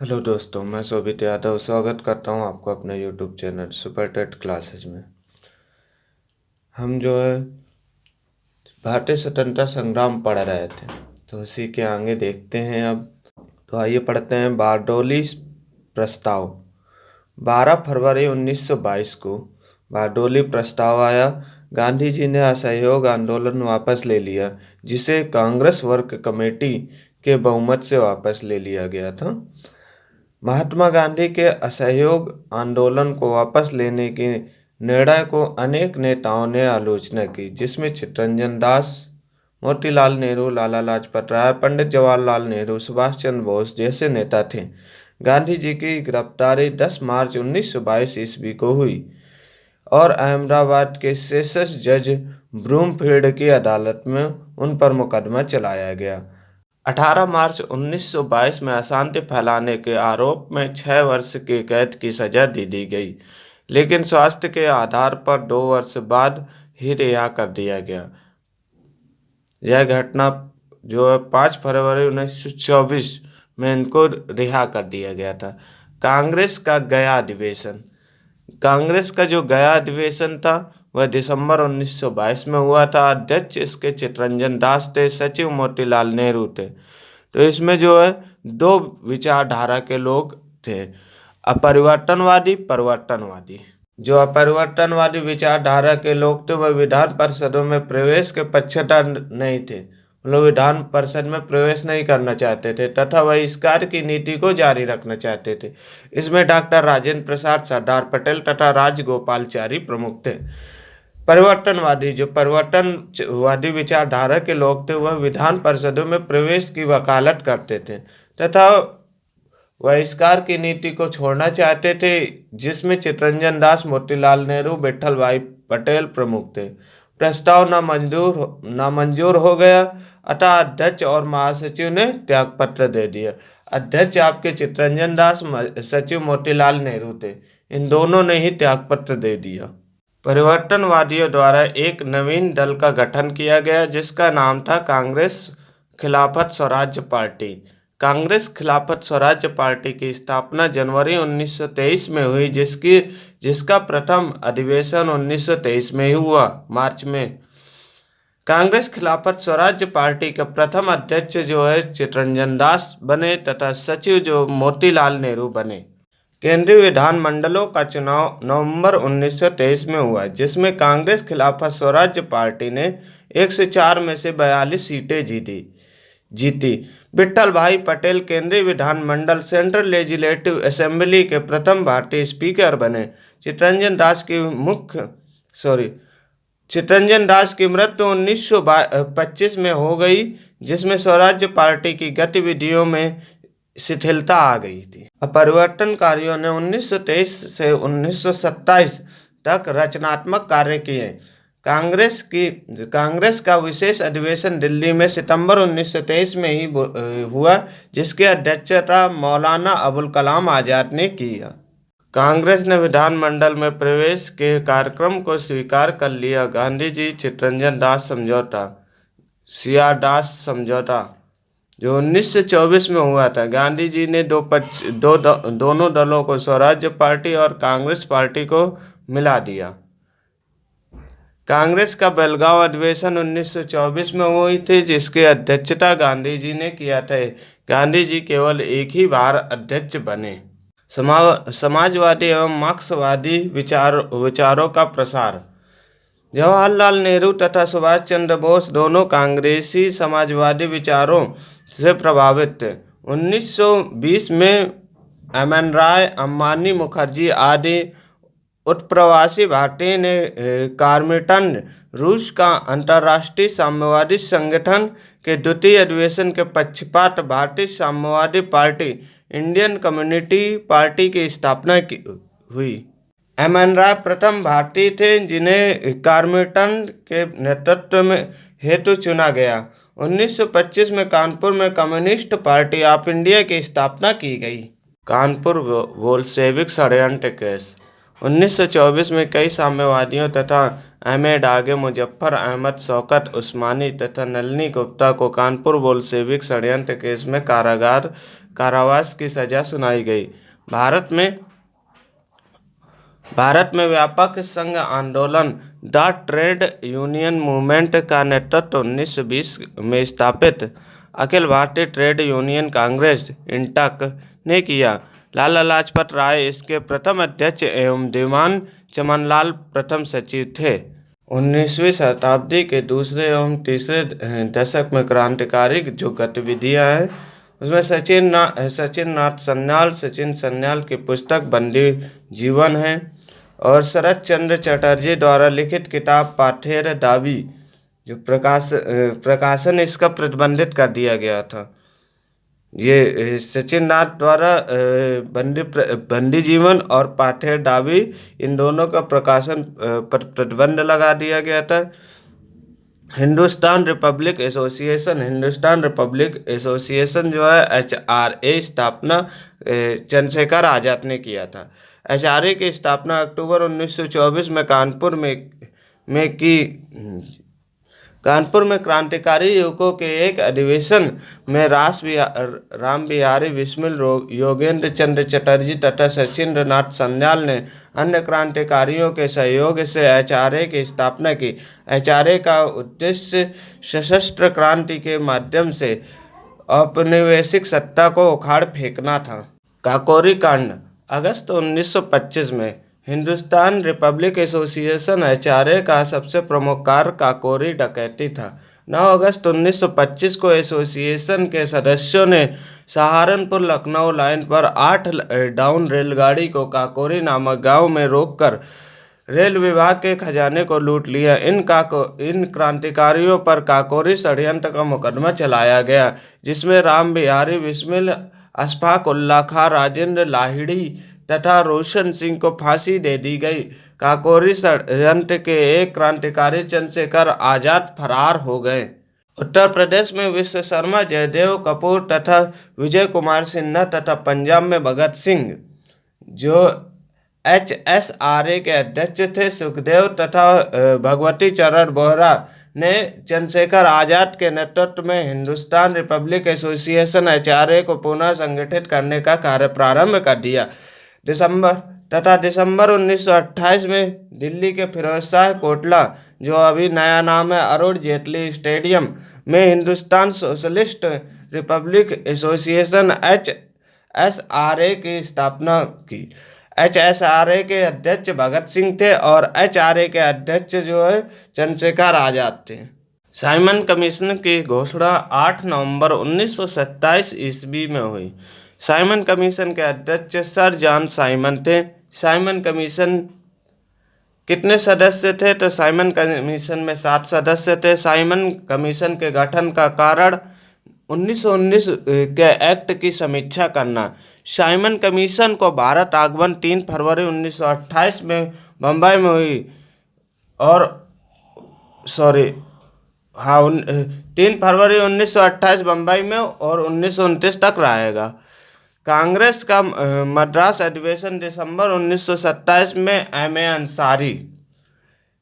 Hello दोस्तों, मैं शोभित यादव स्वागत करता हूं आपको अपने YouTube channel super TET classes में। हम जो है भारतीय स्वतंत्रता संग्राम पढ़ रहे थे, तो उसी के आगे देखते हैं अब। तो आइए पढ़ते हैं बारडोली प्रस्ताव। 12 फरवरी 1922 को बारडोली प्रस्ताव आया। गांधी जी ने असहयोग आंदोलन वापस ले लिया, जिसे कांग्रेस वर्क कमेटी के बहुमत से वापस ले लिया गया था। महात्मा गांधी के असहयोग आंदोलन को वापस लेने के निर्णय को अनेक नेताओं ने आलोचना की, जिसमें चित्तरंजन दास, मोतीलाल नेहरू, लाला लाजपत राय, पंडित जवाहरलाल नेहरू, सुभाष चंद्र बोस जैसे नेता थे। गांधी जी की गिरफ्तारी 10 मार्च 1922 ईस्वी को हुई और अहमदाबाद के सेशंस जज ब्रूमफील्ड की अदालत में उन पर मुकदमा चलाया गया। 18 मार्च 1922 में अशांति फैलाने के आरोप में 6 वर्ष की कैद की सजा दे दी गई, लेकिन स्वास्थ्य के आधार पर 2 वर्ष बाद ही रिहा कर दिया गया। यह घटना जो है 5 फरवरी 1924 में इनको रिहा कर दिया गया था। कांग्रेस का गया अधिवेशन। कांग्रेस का जो गया अधिवेशन था वह दिसंबर 1922 में हुआ था। अध्यक्ष इसके चित्तरंजन दास थे, सचिव मोतीलाल नेहरू थे। तो इसमें जो है दो विचारधारा के लोग थे, अपरिवर्तनवादी, परिवर्तनवादी। जो अपरिवर्तनवादी विचारधारा के लोग थे वह विधान परिषदों में प्रवेश के पक्षधर नहीं थे, मतलब विधान परिषद में प्रवेश नहीं करना चाहते थे तथा बहिष्कार की नीति को जारी रखना चाहते थे। इसमें डॉक्टर राजेंद्र प्रसाद, सरदार पटेल तथा राजगोपालचारी प्रमुख थे। परिवर्तनवादी, जो परिवर्तनवादी विचारधारा के लोग थे वह विधान परिषदों में प्रवेश की वकालत करते थे तथा बहिष्कार की नीति को छोड़ना चाहते थे, जिसमें चित्तरंजन दास, मोतीलाल नेहरू, विट्ठल भाई पटेल प्रमुख थे। प्रस्ताव नामंजूर हो गया, अतः अध्यक्ष और महासचिव ने त्यागपत्र दे दिया। अध्यक्ष आपके चित्तरंजन दास, सचिव मोतीलाल नेहरू थे। इन दोनों ने ही त्यागपत्र दे दिया। परिवर्तनवादियों द्वारा एक नवीन दल का गठन किया गया, जिसका नाम था कांग्रेस खिलाफत स्वराज्य पार्टी। कांग्रेस खिलाफत स्वराज्य पार्टी की स्थापना जनवरी 1923 में हुई, जिसका प्रथम अधिवेशन 1923 में ही हुआ, मार्च में। कांग्रेस खिलाफत स्वराज्य पार्टी के प्रथम अध्यक्ष जो है चित्तरंजन दास बने तथा सचिव जो मोतीलाल नेहरू बने। केंद्रीय विधानमंडलों का चुनाव नवंबर 1923 में हुआ, जिसमें कांग्रेस खिलाफत स्वराज्य पार्टी ने 104 में से 42 सीटें जीती। विट्ठल भाई पटेल केंद्रीय विधानमंडल सेंट्रल लेजिस्लेटिव असेंबली के प्रथम भारतीय स्पीकर बने। चित्तरंजन दास की मृत्यु 1925 में हो गई, जिसमें स्वराज्य पार्टी की गतिविधियों में शिथिलता आ गई थी। अपरिवर्तनकारियों ने 1923 से 1927 तक रचनात्मक कार्य किए। कांग्रेस का विशेष अधिवेशन दिल्ली में सितंबर 1923 में ही हुआ, जिसकी अध्यक्षता मौलाना अबुल कलाम आजाद ने किया। कांग्रेस ने विधानमंडल में प्रवेश के कार्यक्रम को स्वीकार कर लिया। गांधी जी चित्तरंजन दास समझौता, सियादास समझौता जो 1924 में हुआ था। गांधी जी ने दोनों दलों को, स्वराज्य पार्टी और कांग्रेस पार्टी को मिला दिया। कांग्रेस का बेलगांव अधिवेशन 1924 में हुई थी, जिसकी अध्यक्षता गांधी जी ने किया था। गांधी जी केवल एक ही बार अध्यक्ष बने। समाजवादी एवं मार्क्सवादी विचारों का प्रसार। जवाहरलाल नेहरू तथा सुभाष चंद्र बोस दोनों कांग्रेसी समाजवादी विचारों से प्रभावित थे। 1920 में एमएन राय, अम्मानी मुखर्जी आदि उत्प्रवासी भारतीय ने कार्मिटन, रूस का अंतर्राष्ट्रीय साम्यवादी संगठन के द्वितीय अधिवेशन के पक्षपात भारतीय साम्यवादी पार्टी इंडियन कम्युनिस्ट पार्टी की स्थापना हुई। एमएन राय प्रथम भारतीय थे जिन्हें कार्मिटन के नेतृत्व में हेतु चुना गया। 1925 में कानपुर में कम्युनिस्ट पार्टी ऑफ इंडिया की स्थापना की गई। कानपुर बोल्शेविक षड्यंत्र केस। 1924 में कई साम्यवादियों तथा अहमद आगे मुजफ्फर अहमद, शौकत उस्मानी तथा नलिनी गुप्ता को कानपुर बोल्शेविक षड्यंत्र केस में कारावास की सजा सुनाई गई। भारत में व्यापक संघ आंदोलन द ट्रेड यूनियन मूवमेंट का नेतृत्व 1920 में स्थापित अखिल भारतीय ट्रेड यूनियन कांग्रेस इंटक ने किया। लाला लाजपत राय इसके प्रथम अध्यक्ष एवं दीवान चमनलाल प्रथम सचिव थे। 19वीं शताब्दी के दूसरे एवं तीसरे दशक में क्रांतिकारी जो गतिविधियां हैं उसमें सचिन सन्याल की पुस्तक बंदी जीवन है और शरत चंद्र चटर्जी द्वारा लिखित किताब पाथेर दावी जो प्रकाशन इसका प्रतिबंधित कर दिया गया था। ये सचिन नाथ द्वारा बंदी जीवन और पाथेर दावी इन दोनों का प्रकाशन पर प्रतिबंध लगा दिया गया था। हिंदुस्तान रिपब्लिक एसोसिएशन जो है HRA स्थापना चंद्रशेखर आजाद ने किया था। HRA की स्थापना अक्टूबर 1924 में कानपुर में क्रांतिकारी युवकों के एक अधिवेशन में राम बिहारी बिस्मिल, योगेंद्र चंद्र चटर्जी तथा सचिंद्र नाथ सन्याल ने अन्य क्रांतिकारियों के सहयोग से HRA की स्थापना की। HRA का उद्देश्य सशस्त्र क्रांति के माध्यम से औपनिवेशिक सत्ता को उखाड़ फेंकना था। काकोरी कांड अगस्त 1925 में हिंदुस्तान रिपब्लिक एसोसिएशन HRA का सबसे प्रमुख कार्य काकोरी डकैती था। 9 अगस्त 1925 को एसोसिएशन के सदस्यों ने सहारनपुर लखनऊ लाइन पर 8 डाउन रेलगाड़ी को काकोरी नामक गांव में रोककर रेल विभाग के खजाने को लूट लिया। इन क्रांतिकारियों पर काकोरी षड्यंत्र का मुकदमा चलाया गया, जिसमें राम बिहारी बिस्मिल, अशफाक उल्लाह खां, राजेंद्र लाहिड़ी तथा रोशन सिंह को फांसी दे दी गई। काकोरी षड्यंत्र के एक क्रांतिकारी चंद्रशेखर आजाद फरार हो गए। उत्तर प्रदेश में विश्व शर्मा, जयदेव कपूर तथा विजय कुमार सिन्हा तथा पंजाब में भगत सिंह जो HSRA के अध्यक्ष थे, सुखदेव तथा भगवती चरण बोहरा ने चंद्रशेखर आजाद के नेतृत्व में हिंदुस्तान रिपब्लिक एसोसिएशन HRA को पुनः संगठित करने का कार्य प्रारंभ कर दिया। दिसंबर 1928 में दिल्ली के फिरोजशाह कोटला, जो अभी नया नाम है अरुण जेटली स्टेडियम, में Hindustan socialist Republic association HSRA की स्थापना की। HSRA के अध्यक्ष भगत सिंह थे और HRA के अध्यक्ष जो है चंद्रशेखर आजाद थे। साइमन कमीशन की घोषणा 8 नवंबर 1927 ईस्वी में हुई। साइमन कमीशन के अध्यक्ष सर जॉन साइमन थे। साइमन कमीशन कितने सदस्य थे? तो साइमन कमीशन में 7 सदस्य थे। साइमन कमीशन के गठन का कारण 1919 के एक्ट की समीक्षा करना। साइमन कमीशन को भारत आगमन 3 फरवरी 1928 में बम्बई में हुई और 3 फरवरी 1928 बम्बई में और 1929 तक रहेगा। कांग्रेस का मद्रास अधिवेशन दिसंबर 1927 में M.A. अंसारी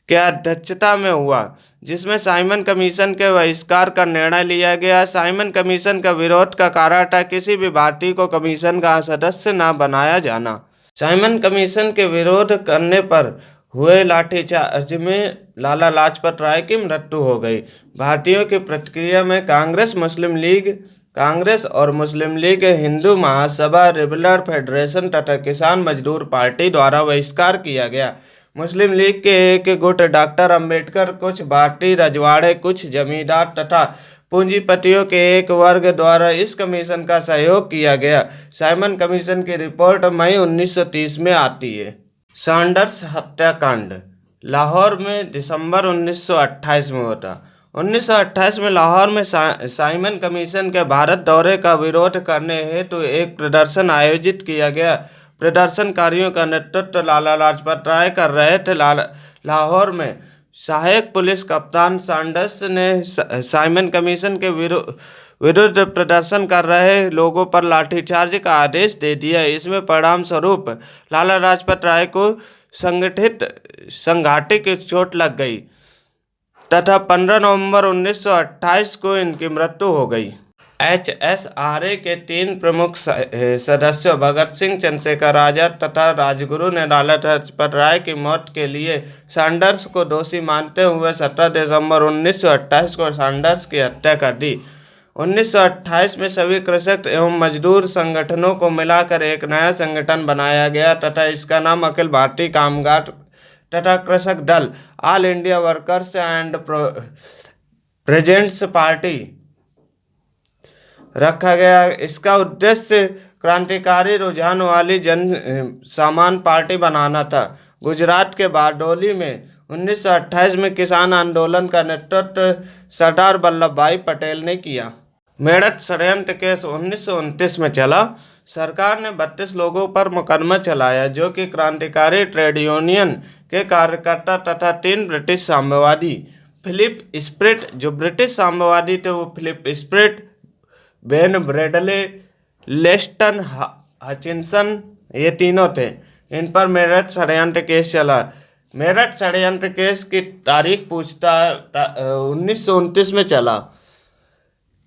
के अध्यक्षता में हुआ, जिसमें साइमन कमीशन के बहिष्कार का निर्णय लिया गया। साइमन कमीशन का विरोध का कारण था किसी भी भारतीय को कमीशन का सदस्य न बनाया जाना। साइमन कमीशन के विरोध करने पर हुए लाठीचार्ज में लाला लाजपत राय की मृत्यु हो गई। भारतीयों की प्रतिक्रिया में कांग्रेस और मुस्लिम league, Hindu Mahasabha, liberal federation तथा किसान मजदूर पार्टी द्वारा बहिष्कार किया गया। मुस्लिम लीग के एक गुट डॉक्टर अंबेडकर, कुछ भारतीय रजवाड़े, कुछ जमींदार तथा पूंजीपतियों के एक वर्ग द्वारा इस कमीशन का सहयोग किया गया। साइमन कमीशन की रिपोर्ट मई 1930 में आती है। सैंडर्स हत्याकांड लाहौर में दिसंबर 1928 में होता। 1928 में लाहौर में साइमन कमीशन के भारत दौरे का विरोध करने हेतु एक प्रदर्शन आयोजित किया गया। प्रदर्शनकारियों का नेतृत्व लाला लाजपत राय कर रहे थे। लाहौर में सहायक पुलिस कप्तान सैंडर्स ने साइमन कमीशन के विरुद्ध प्रदर्शन कर रहे लोगों पर लाठीचार्ज का आदेश दे दिया। इसमें परिणाम स्वरूप लाला लाजपत राय को संघाटी की चोट लग गई तथा 15 नवंबर 1928 को इनकी मृत्यु हो गई। HSRA के 3 प्रमुख सदस्यों भगत सिंह, चंद्रशेखर आजाद तथा राजगुरु ने लाला लाजपत राय की मौत के लिए सैंडर्स को दोषी मानते हुए 17 दिसंबर 1928 को सैंडर्स की हत्या कर दी। 1928 में सभी कृषक एवं मजदूर संगठनों को मिलाकर एक नया संगठन बनाया गया तथा इसका नाम अखिल भारतीय कामगार तथा कृषक दल all India workers and presents party रखा गया। इसका उद्देश्य क्रांतिकारी रुझान वाली जन सामान्य पार्टी बनाना था। गुजरात के बारडोली में 1928 में किसान आंदोलन का नेतृत्व सरदार वल्लभ भाई पटेल ने किया। मेरठ षड्यंत्र केस 1929 में चला। सरकार ने 32 लोगों पर मुकदमा चलाया जो कि क्रांतिकारी ट्रेड यूनियन के कार्यकर्ता तथा 3 ब्रिटिश साम्यवादी, फिलिप स्प्रिट जो ब्रिटिश साम्यवादी थे वो Philip Spratt, Ben Bradley, Lester Hutchinson, ये तीनों थे। इन पर मेरठ षड्यंत्र केस चला। मेरठ षड्यंत्र केस की तारीख पूछता 1929 में चला।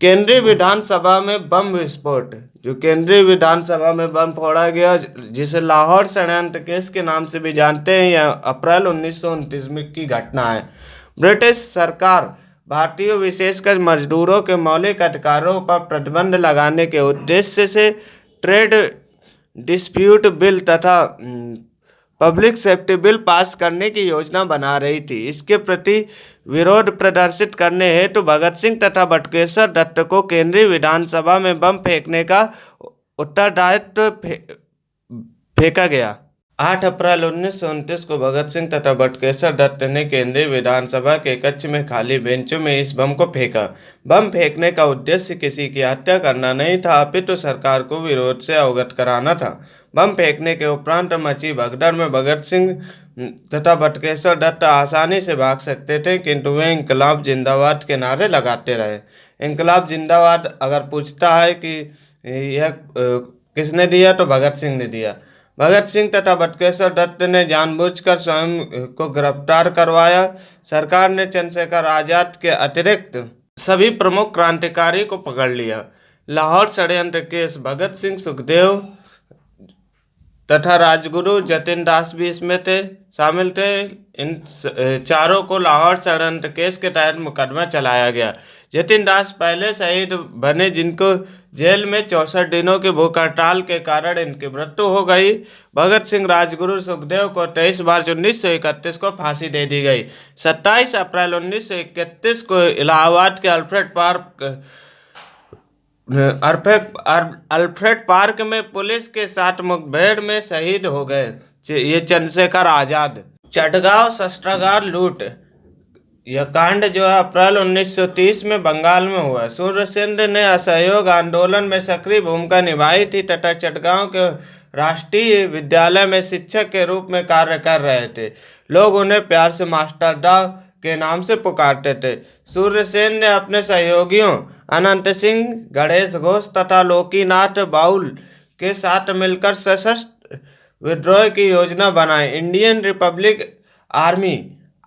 केंद्रीय विधानसभा में बम विस्फोट, जो केंद्रीय विधानसभा में बम फोड़ा गया जिसे लाहौर षड्यंत्र केस के नाम से भी जानते हैं, यह अप्रैल 1929 में की घटना है। ब्रिटिश सरकार भारतीयों विशेषकर मजदूरों के मौलिक अधिकारों पर प्रतिबंध लगाने के उद्देश्य से ट्रेड डिस्प्यूट बिल तथा पब्लिक सेफ्टी बिल पास करने की योजना बना रही थी। इसके प्रति विरोध प्रदर्शित करने हेतु भगत सिंह तथा बटुकेश्वर दत्त को केंद्रीय विधानसभा में बम फेंकने का उत्तरदायित्व फेंका गया। 8 अप्रैल 1929 को भगत सिंह तथा बटुकेश्वर दत्त ने केंद्रीय विधानसभा के कक्ष में खाली बेंचों में इस बम को फेंका। बम फेंकने का उद्देश्य किसी की हत्या करना नहीं था, अपितु सरकार को विरोध से अवगत कराना था। बम फेंकने के उपरांत मची भगदड़ में भगत सिंह तथा बटुकेश्वर दत्त आसानी से भाग सकते थे, किंतु वे इंकलाब जिंदाबाद के नारे लगाते रहे। इंकलाब जिंदाबाद अगर पूछता है कि यह किसने दिया तो भगत सिंह ने दिया। भगत सिंह तथा बटुकेश्वर दत्त ने जानबूझकर स्वयं को गिरफ्तार करवाया। सरकार ने चंद्रशेखर आजाद के अतिरिक्त सभी प्रमुख क्रांतिकारी को पकड़ लिया। लाहौर षड्यंत्र केस भगत सिंह, सुखदेव तथा राजगुरु जतिन दास भी इसमें शामिल थे। इन चारों को लाहौर षड्यंत्र केस के तहत मुकदमा चलाया गया। जतिन दास पहले शहीद बने जिनको जेल में 64 दिनों की भूख हड़ताल के कारण इनकी मृत्यु हो गई। भगत सिंह, राजगुरु, सुखदेव को 23 मार्च 1931 को फांसी दे दी गई। 27 अप्रैल 1931 को इलाहाबाद के अल्फ्रेड पार्क में पुलिस के साथ मुठभेड़ में शहीद हो गए ये चंद्रशेखर आजाद। चटगांव शस्त्रागार लूट, यह कांड जो है अप्रैल 1930 में बंगाल में हुआ। सूर्य सेन ने असहयोग आंदोलन में सक्रिय भूमिका निभाई थी तथा चटगांव के राष्ट्रीय विद्यालय में शिक्षक के रूप में कार्य कर रहे थे। लोग उन्हें प्यार से मास्टर दा के नाम से पुकारते थे। सूर्य सेन ने अपने सहयोगियों अनंत सिंह, गणेश घोष तथा लोकीनाथ बाउल के साथ मिलकर सशस्त्र विद्रोह की योजना बनाई। इंडियन रिपब्लिक आर्मी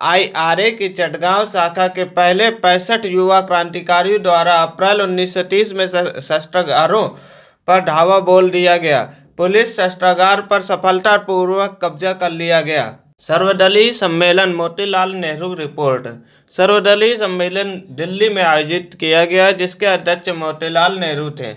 IRA की चटगांव शाखा के पहले 65 युवा क्रांतिकारियों द्वारा अप्रैल 1930 में शस्त्रागारों पर धावा बोल दिया गया। पुलिस शस्त्रागार पर सफलतापूर्वक कब्जा कर लिया गया। सर्वदलीय सम्मेलन, मोतीलाल नेहरू रिपोर्ट। सर्वदलीय सम्मेलन दिल्ली में आयोजित किया गया जिसके अध्यक्ष मोतीलाल नेहरू थे।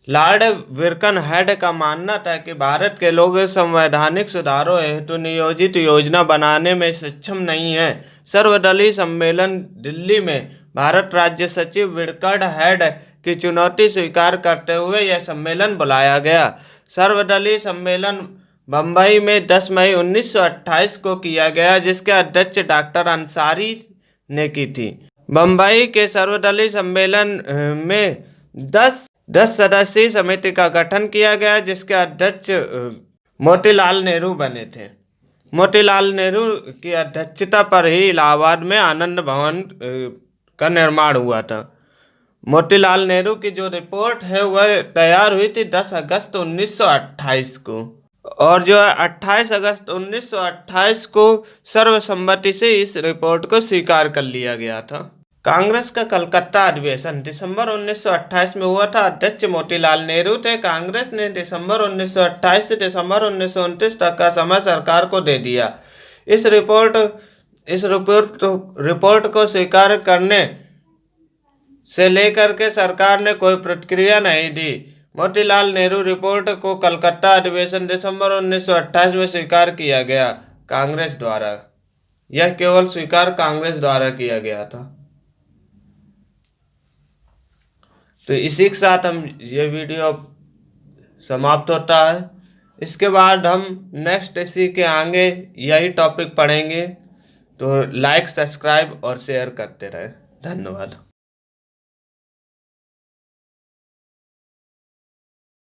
लॉर्ड विरकनहेड का मानना था कि भारत के लोग संवैधानिक सुधारों हेतु नियोजित योजना बनाने में सक्षम नहीं है। सर्वदलीय सम्मेलन दिल्ली में भारत राज्य सचिव विरकनहेड की चुनौती स्वीकार करते हुए यह सम्मेलन बुलाया गया। सर्वदलीय सम्मेलन बम्बई में 10 मई 1928 को किया गया जिसके अध्यक्ष डॉक्टर अंसारी ने की थी। बम्बई के सर्वदलीय सम्मेलन में 10 सदस्यीय समिति का गठन किया गया जिसके अध्यक्ष मोतीलाल नेहरू बने थे। मोतीलाल नेहरू की अध्यक्षता पर ही इलाहाबाद में आनंद भवन का निर्माण हुआ था। मोतीलाल नेहरू की जो रिपोर्ट है वह तैयार हुई थी 10 अगस्त 1928 को और जो है 28 अगस्त 1928 को सर्वसम्मति से इस रिपोर्ट को स्वीकार कर लिया गया था। कांग्रेस का कलकत्ता अधिवेशन दिसंबर 1928 में हुआ था। अध्यक्ष मोतीलाल नेहरू थे। कांग्रेस ने दिसंबर 1928 से दिसंबर 1929 तक का समय सरकार को दे दिया। इस रिपोर्ट को स्वीकार करने से लेकर के सरकार ने कोई प्रतिक्रिया नहीं दी। मोतीलाल नेहरू रिपोर्ट को कलकत्ता अधिवेशन दिसंबर 1928 में स्वीकार किया गया कांग्रेस द्वारा। यह केवल स्वीकार कांग्रेस द्वारा किया गया था। तो इसी के साथ हम ये वीडियो समाप्त होता है। इसके बाद हम नेक्स्ट इसी के आगे यही टॉपिक पढ़ेंगे। तो लाइक, सब्सक्राइब और शेयर करते रहें। धन्यवाद।